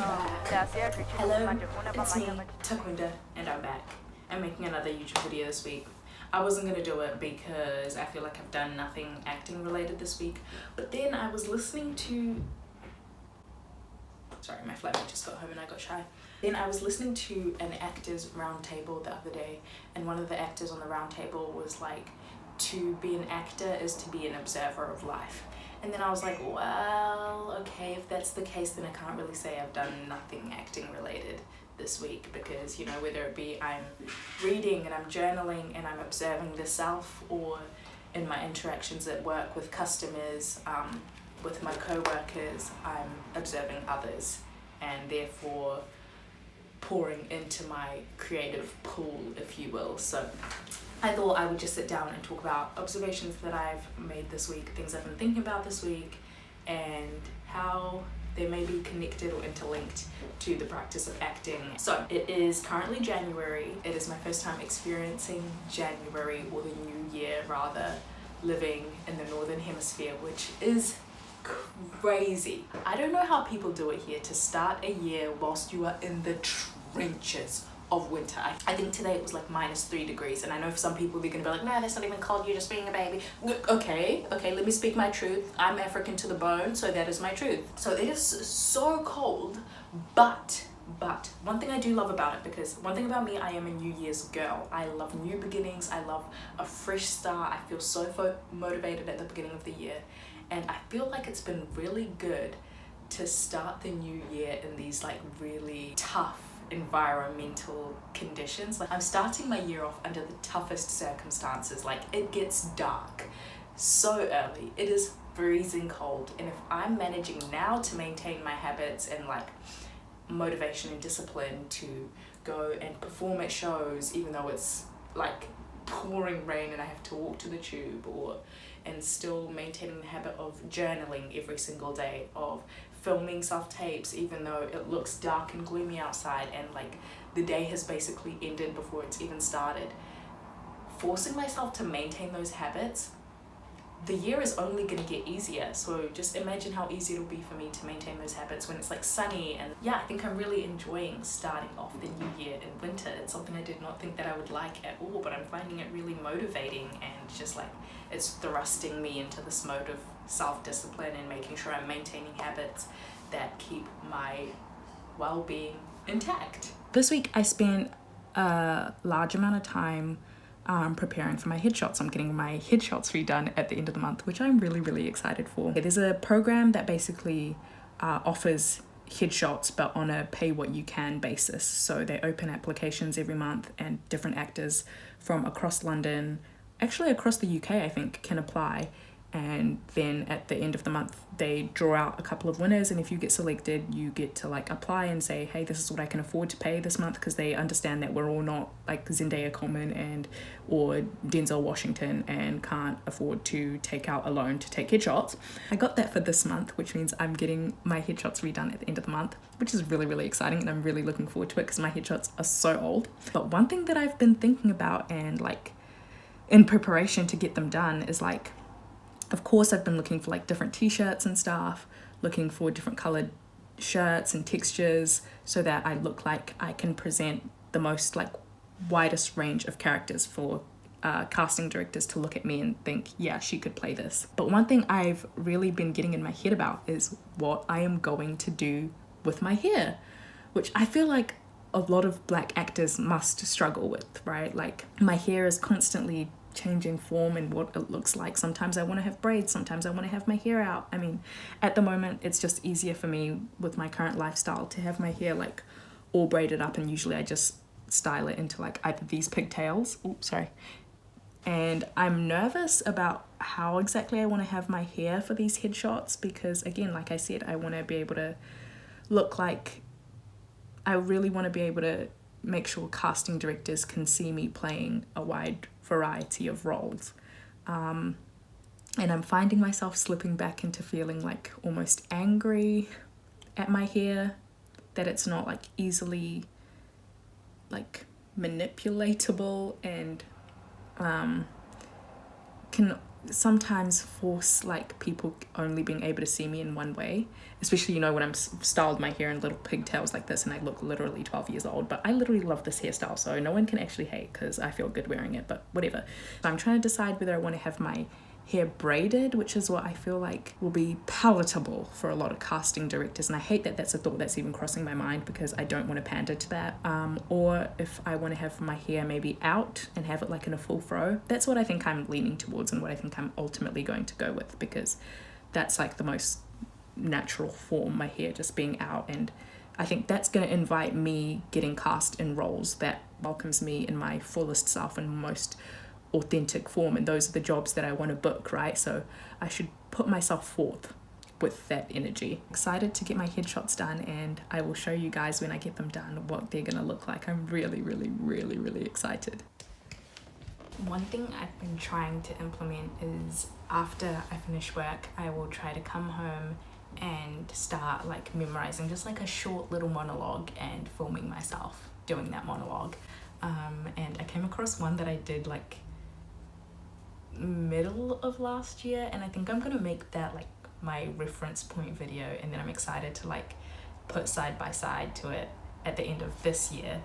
Hello, it's me, Takunda, and I'm back. I'm making another YouTube video this week. I wasn't going to do it because I feel like I've done nothing acting related this week, but then I was listening to... Sorry, my flatmate just got home and I got shy. Then I was listening to an actors roundtable the other day, and one of the actors on the roundtable was like, to be an actor is to be an observer of life. And then I was like, well, okay, if that's the case, then I can't really say I've done nothing acting related this week, because, you know, whether it be I'm reading and I'm journaling and I'm observing the self, or in my interactions at work with customers, with my co-workers, I'm observing others and therefore pouring into my creative pool, if you will. So I thought I would just sit down and talk about observations that I've made this week, things I've been thinking about this week, and how they may be connected or interlinked to the practice of acting. So it is currently January. It is my first time experiencing January, or the new year rather, living in the Northern Hemisphere, which is crazy. I don't know how people do it here to start a year whilst you are in the trenches of winter. I think today it was like -3 degrees, and I know for some people they're gonna be like, no, that's not even cold, you're just being a baby. Okay, let me speak my truth. I'm African to the bone, so that is my truth. So it is so cold, but one thing I do love about it, because one thing about me, I am a New Year's girl. I love new beginnings, I love a fresh start. I feel so motivated at the beginning of the year, and I feel like it's been really good to start the new year in these like really tough environmental conditions. Like, I'm starting my year off under the toughest circumstances. Like, it gets dark so early, it is freezing cold, and if I'm managing now to maintain my habits and like motivation and discipline to go and perform at shows even though it's like pouring rain and I have to walk to the tube, and still maintaining the habit of journaling every single day, of filming self-tapes even though it looks dark and gloomy outside and like the day has basically ended before it's even started, forcing myself to maintain those habits, the year is only going to get easier. So just imagine how easy it'll be for me to maintain those habits when it's like sunny. And yeah, I think I'm really enjoying starting off the new year in winter. It's something I did not think that I would like at all, but I'm finding it really motivating, and just like it's thrusting me into this mode of self-discipline and making sure I'm maintaining habits that keep my well-being intact. This week I spent a large amount of time preparing for my headshots. I'm getting my headshots redone at the end of the month, which I'm really excited for. There's a program that basically offers headshots but on a pay what you can basis. So they open applications every month, and different actors from across London, actually across the UK I think, can apply. And then at the end of the month they draw out a couple of winners, and if you get selected you get to like apply and say, hey, this is what I can afford to pay this month, because they understand that we're all not like Zendaya Coleman or Denzel Washington and can't afford to take out a loan to take headshots. I got that for this month, which means I'm getting my headshots redone at the end of the month, which is really exciting, and I'm really looking forward to it because my headshots are so old. But one thing that I've been thinking about and like in preparation to get them done is like, of course, I've been looking for like different t-shirts and stuff, looking for different colored shirts and textures so that I look like I can present the most like widest range of characters for casting directors to look at me and think, yeah, she could play this. But one thing I've really been getting in my head about is what I am going to do with my hair, which I feel like a lot of black actors must struggle with, right? Like, my hair is constantly changing form and what it looks like. Sometimes I want to have braids, sometimes I want to have my hair out. I mean, at the moment it's just easier for me with my current lifestyle to have my hair like all braided up, and usually I just style it into like either these pigtails, and I'm nervous about how exactly I want to have my hair for these headshots, because again, like I said, I want to be able to look like, I really want to be able to make sure casting directors can see me playing a wide variety of roles. And I'm finding myself slipping back into feeling like almost angry at my hair, that it's not like easily like manipulatable, and can sometimes force like people only being able to see me in one way, especially, you know, when I'm styled my hair in little pigtails like this and I look literally 12 years old. But I literally love this hairstyle, so no one can actually hate because I feel good wearing it, but whatever. So I'm trying to decide whether I want to have my hair braided, which is what I feel like will be palatable for a lot of casting directors, and I hate that that's a thought that's even crossing my mind because I don't want to pander to that, or if I want to have my hair maybe out and have it like in a full fro. That's what I think I'm leaning towards and what I think I'm ultimately going to go with, because that's like the most natural form, my hair just being out, and I think that's going to invite me getting cast in roles that welcomes me in my fullest self and most authentic form, and those are the jobs that I want to book, right? So I should put myself forth with that energy. Excited to get my headshots done, and I will show you guys when I get them done what they're gonna look like. I'm really, really, really, really excited. One thing I've been trying to implement is after I finish work, I will try to come home and start like memorizing just like a short little monologue and filming myself doing that monologue. And I came across one that I did like middle of last year, and I think I'm gonna make that like my reference point video, and then I'm excited to like put side by side to it at the end of this year,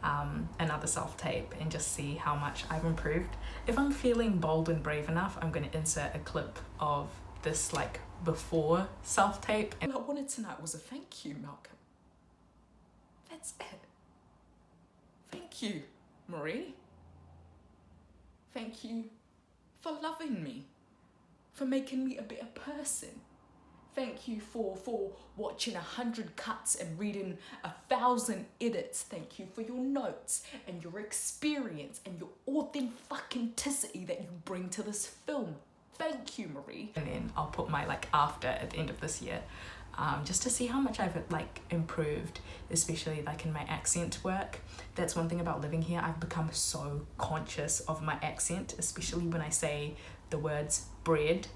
another self-tape, and just see how much I've improved. If I'm feeling bold and brave enough, I'm gonna insert a clip of this like before self-tape. And all I wanted tonight was a thank you, Malcolm. That's it. Thank you, Marie. Thank you for loving me, for making me a better person. Thank you for watching 100 cuts and reading 1,000 edits. Thank you for your notes and your experience and your authenticity that you bring to this film. Thank you, Marie. And then I'll put my like after at the end of this year, just to see how much I've like improved, especially like in my accent work. That's one thing about living here. I've become so conscious of my accent, especially when I say the words bread,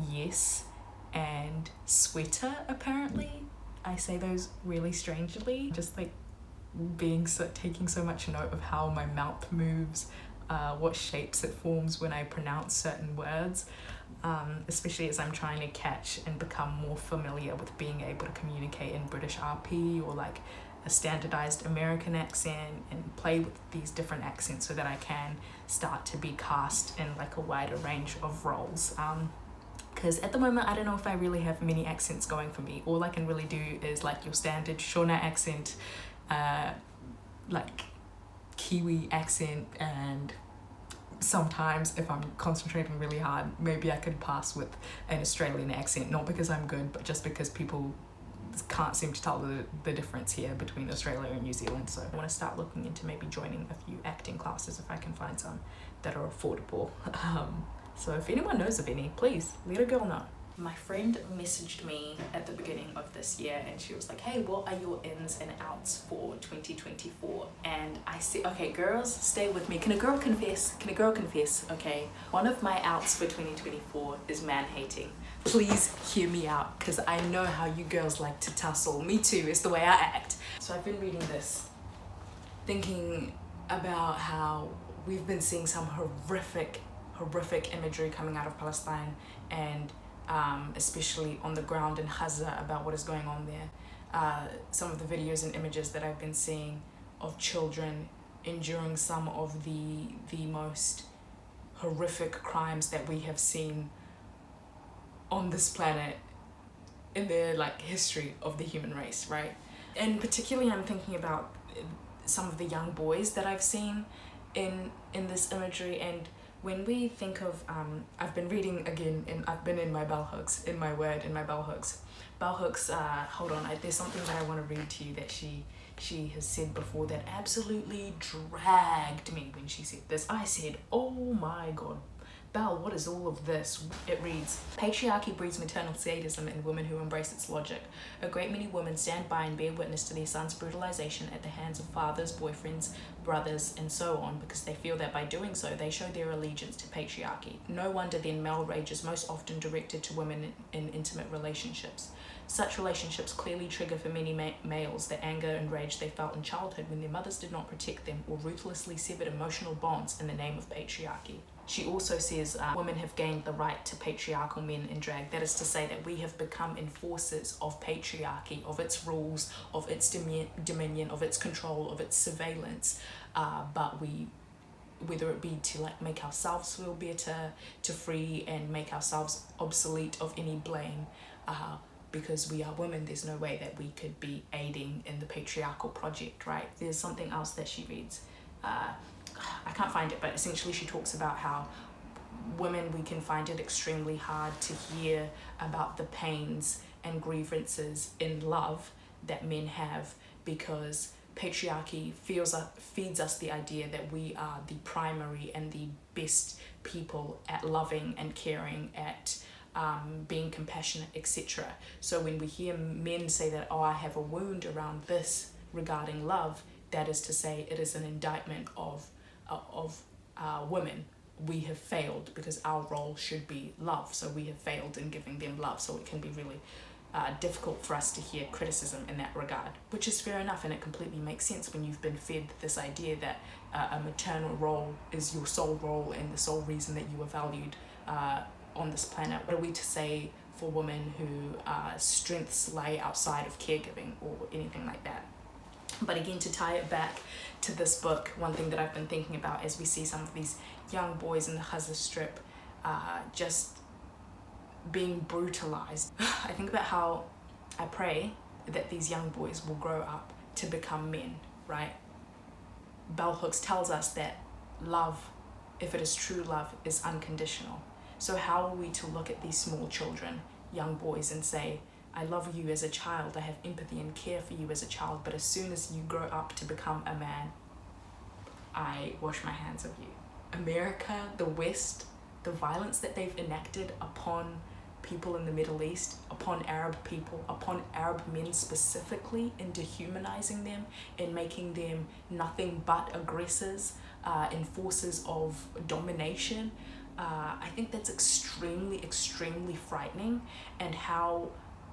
yes, and sweater. Apparently I say those really strangely, just like taking so much note of how my mouth moves, what shapes it forms when I pronounce certain words, especially as I'm trying to catch and become more familiar with being able to communicate in British RP or like a standardized American accent, and play with these different accents so that I can start to be cast in like a wider range of roles. Because at the moment I don't know if I really have many accents going for me. All I can really do is like your standard Shona accent, like Kiwi accent, and sometimes if I'm concentrating really hard, maybe I could pass with an Australian accent, not because I'm good, but just because people can't seem to tell the difference here between Australia and New Zealand. So I want to start looking into maybe joining a few acting classes if I can find some that are affordable. So if anyone knows of any, please let a girl know. My friend messaged me at the beginning of this year and she was like, hey, what are your ins and outs for 2024? And I said, okay, girls, stay with me. Can a girl confess? Can a girl confess? Okay, one of my outs for 2024 is man-hating. Please hear me out, because I know how you girls like to tussle. Me too, it's the way I act. So I've been reading this, thinking about how we've been seeing some horrific imagery coming out of Palestine, and especially on the ground in Gaza about what is going on there. Some of the videos and images that I've been seeing of children enduring some of the most horrific crimes that we have seen on this planet in the like history of the human race, right? And particularly I'm thinking about some of the young boys that I've seen in this imagery. And when we think of, I've been reading again, and I've been in my bell hooks, in my word, in my bell hooks. Bell hooks, hold on, there's something that I want to read to you that she has said before that absolutely dragged me when she said this. I said, oh my God, Belle, what is all of this? It reads, patriarchy breeds maternal sadism in women who embrace its logic. A great many women stand by and bear witness to their sons' brutalization at the hands of fathers, boyfriends, brothers, and so on, because they feel that by doing so, they show their allegiance to patriarchy. No wonder then male rage is most often directed to women in intimate relationships. Such relationships clearly trigger for many males the anger and rage they felt in childhood when their mothers did not protect them or ruthlessly severed emotional bonds in the name of patriarchy. She also says women have gained the right to patriarchal men in drag. That is to say that we have become enforcers of patriarchy, of its rules, of its dominion, of its control, of its surveillance. But we, whether it be to like make ourselves feel better, to free and make ourselves obsolete of any blame, because we are women, there's no way that we could be aiding in the patriarchal project, right? There's something else that she reads. I can't find it, but essentially she talks about how women, we can find it extremely hard to hear about the pains and grievances in love that men have, because patriarchy feeds us the idea that we are the primary and the best people at loving and caring, at being compassionate, etc. So when we hear men say that, oh, I have a wound around this regarding love, that is to say it is an indictment of women. We have failed because our role should be love, so we have failed in giving them love. So it can be really difficult for us to hear criticism in that regard, which is fair enough, and it completely makes sense when you've been fed this idea that a maternal role is your sole role and the sole reason that you are valued on this planet. What are we to say for women who strengths lie outside of caregiving or anything like that? But again, to tie it back to this book, one thing that I've been thinking about as we see some of these young boys in the Gaza Strip just being brutalized, I think about how I pray that these young boys will grow up to become men, right? Bell Hooks tells us that love, if it is true love, is unconditional. So how are we to look at these small children, young boys, and say, I love you as a child, I have empathy and care for you as a child, but as soon as you grow up to become a man, I wash my hands of you. America, the West, the violence that they've enacted upon people in the Middle East, upon Arab people, upon Arab men specifically, in dehumanizing them and making them nothing but aggressors, enforcers of domination, I think that's extremely, extremely frightening. And how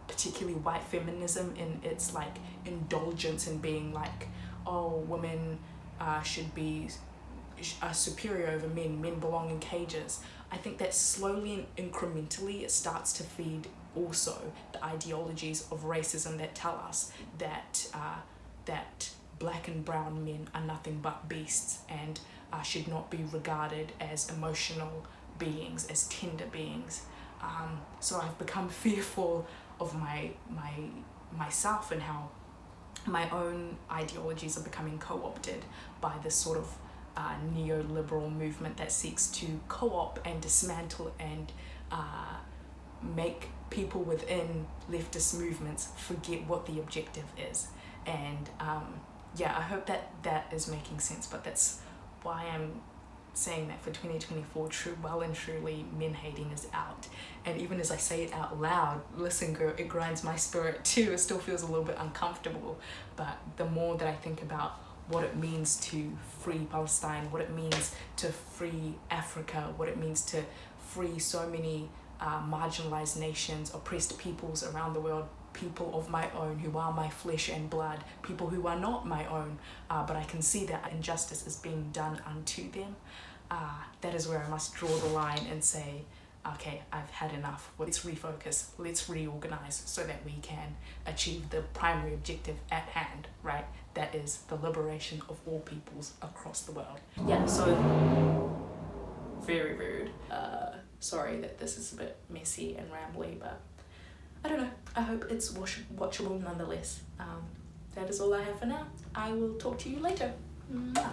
particularly white feminism in its like indulgence in being like, oh, women should be superior over men, men belong in cages. I think that slowly and incrementally it starts to feed also the ideologies of racism that tell us that that black and brown men are nothing but beasts and should not be regarded as emotional beings, as tender beings. So I've become fearful of myself and how my own ideologies are becoming co-opted by this sort of neoliberal movement that seeks to co-opt and dismantle and make people within leftist movements forget what the objective is. And yeah, I hope that is making sense, but that's why I'm saying that for 2024, well and truly, men hating is out. And even as I say it out loud, listen girl, it grinds my spirit too. It still feels a little bit uncomfortable, but the more that I think about what it means to free Palestine, what it means to free Africa, what it means to free so many marginalized nations, oppressed peoples around the world, people of my own who are my flesh and blood, people who are not my own, but I can see that injustice is being done unto them. That is where I must draw the line and say, okay, I've had enough. Let's refocus, let's reorganize so that we can achieve the primary objective at hand, right? That is the liberation of all peoples across the world. Yeah, so very rude. Sorry that this is a bit messy and rambly, but I don't know. I hope it's watchable nonetheless. That is all I have for now. I will talk to you later. Mwah.